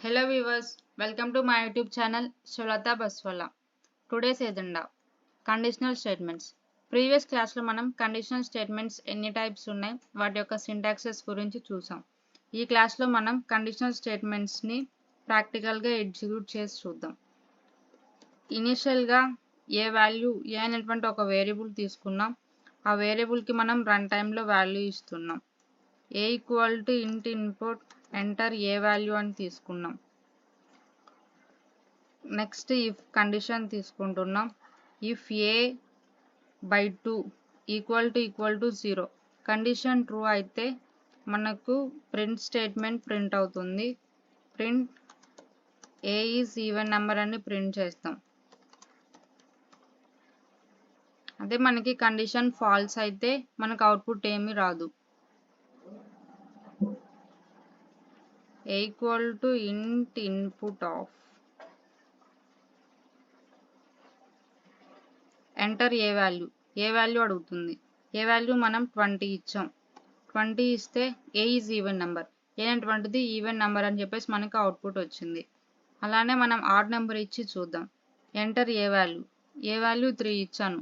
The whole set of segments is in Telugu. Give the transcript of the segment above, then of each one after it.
Hello viewers, welcome to my YouTube channel Sholata Baswala. Today's agenda Conditional Statements. Previous class లో మనం కండిషనల్ స్టేట్మెంట్స్ ఎన్ని టైప్స్ ఉన్నాయి వాటి యొక్క సింటాక్సెస్ గురించి చూసాం. ఈ క్లాస్ లో మనం కండిషనల్ స్టేట్మెంట్స్ ని ప్రాక్టికల్ గా ఎగ్జిక్యూట్ చేసి చూద్దాం. ఇనిషియల్ గా ఏ అనేటువంటి ఒక వేరియబుల్ తీసుకున్నాం. ఆ వేరియబుల్ కి మనం రన్ టైమ్ లో వాల్యూ ఇస్తున్నాం. a ఈక్వల్ టు ఇంట్ ఇన్పుట్ ఎంటర్ ఏ వాల్యూ అని తీసుకున్నాం. నెక్స్ట్ ఇఫ్ కండిషన్ తీసుకుంటున్నాం. If A by 2 equal to 0 condition true అయితే మనకు ప్రింట్ స్టేట్మెంట్ ప్రింట్ అవుతుంది. Print a is even number అని ప్రింట్ చేస్తాం. అదే మనకి కండిషన్ ఫాల్స్ అయితే మనకు అవుట్పుట్ ఏమీ రాదు. a ఈక్వల్ టు ఇంట్ input of enter a value అడుగుతుంది. ఏ వాల్యూ మనం 20 ఇచ్చాం. 20 ఇస్తే ఏ ఈజ్ ఈవెన్ నెంబర్, ఏ అనేటువంటిది ఈవెన్ నెంబర్ అని చెప్పేసి మనకి అవుట్పుట్ వచ్చింది. అలానే మనం ఆడ్ నెంబర్ ఇచ్చి చూద్దాం. ఎంటర్ ఏ వాల్యూ 3 ఇచ్చాను.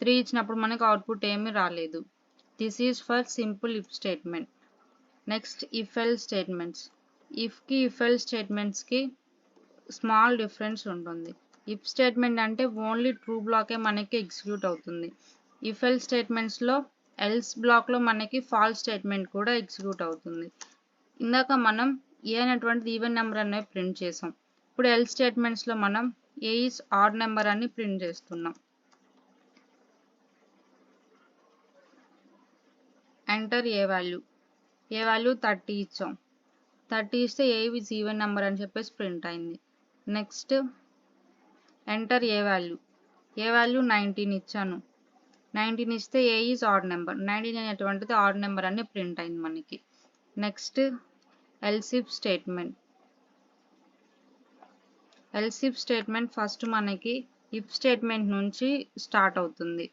3 ఇచ్చినప్పుడు మనకు అవుట్పుట్ ఏమీ రాలేదు. This is for simple if statement. Next if else statements. ఇఫ్కి ఇఫ్ ఎల్స్ స్టేట్మెంట్స్కి స్మాల్ డిఫరెన్స్ ఉంటుంది. ఇఫ్ స్టేట్మెంట్ అంటే ఓన్లీ ట్రూ బ్లాకే మనకి ఎగ్జిక్యూట్ అవుతుంది. ఇఫ్ ఎల్స్ స్టేట్మెంట్స్లో ఎల్స్ బ్లాక్లో మనకి ఫాల్స్ స్టేట్మెంట్ కూడా ఎగ్జిక్యూట్ అవుతుంది. ఇందాక మనం ఏ అనేటువంటిది ఈవెన్ నెంబర్ అనేది ప్రింట్ చేసాం. ఇప్పుడు ఎల్స్ స్టేట్మెంట్స్లో మనం ఏ ఈజ్ ఆడ్ నెంబర్ అని ప్రింట్ చేస్తున్నాం. ఎంటర్ ఏ వాల్యూ 30 ఇచ్చాం. 30 ఇస్తే ఏ ఈజ్ ఈవెన్ నెంబర్ అని చెప్పేసి ప్రింట్ అయింది. నెక్స్ట్ ఎంటర్ ఏ వాల్యూ 19 ఇచ్చాను. 19 ఇస్తే ఏ ఈజ్ ఆడ్ నెంబర్, 19 అనేటువంటిది ఆడ్ నెంబర్ అని ప్రింట్ అయింది మనకి. Next else if statement first మనకి ఇఫ్ స్టేట్మెంట్ నుంచి స్టార్ట్ అవుతుంది.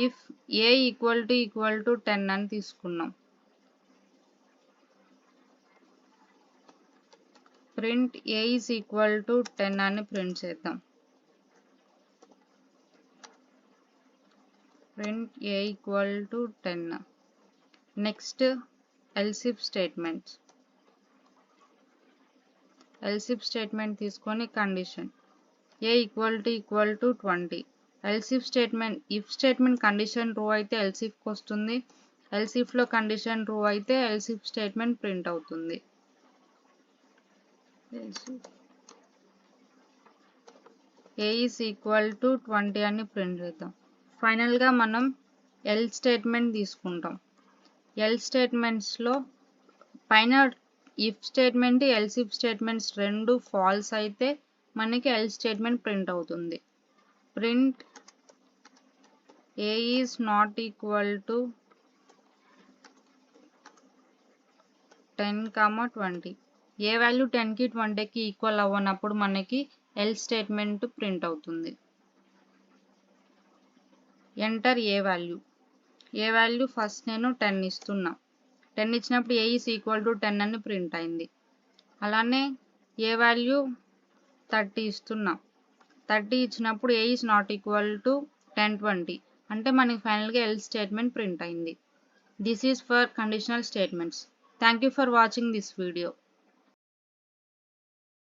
ఇఫ్ ఏ ఈక్వల్ టు 10 అని తీసుకున్నాం. Print a is equal to 10 అని ప్రింట్ చేద్దాం. Print a equal to 10. Next else if statement తీసుకొని condition a equal to 20. If statement condition true అయితే ఎల్స్ ఇఫ్కి వస్తుంది. ఎల్స్ ఇఫ్లో కండిషన్ ట్రూ అయితే ఎల్స్ ఇఫ్ స్టేట్మెంట్ ప్రింట్ అవుతుంది. ఏ ఈజ్ ఈక్వల్ టు 20 అని ప్రింట్ చేద్దాం. ఫైనల్గా మనం ఎల్ స్టేట్మెంట్ తీసుకుంటాం. ఎల్ స్టేట్మెంట్స్లో పైన if statement else if statements రెండు ఫాల్స్ అయితే మనకి ఎల్ స్టేట్మెంట్ ప్రింట్ అవుతుంది. Print a is not equal to 10, 20. A value 10కి 20కి ఈక్వల్ అవ్వనప్పుడు మనకి ఎల్ స్టేట్మెంట్ ప్రింట్ అవుతుంది. ఎంటర్ ఏ వాల్యూ ఫస్ట్ నేను 10 ఇస్తున్నా. 10 ఇచ్చినప్పుడు ఏ ఈజ్ ఈక్వల్ టు 10 అని ప్రింట్ అయింది. అలానే ఏ వాల్యూ 30 ఇస్తున్నా. 30 ఇచ్చినప్పుడు ఏ ఈజ్ నాట్ ఈక్వల్ టు 10, 20 అంటే మనకి ఫైనల్గా ఎల్ స్టేట్మెంట్ ప్రింట్ అయింది. This is for conditional statements. Thank you for watching this video.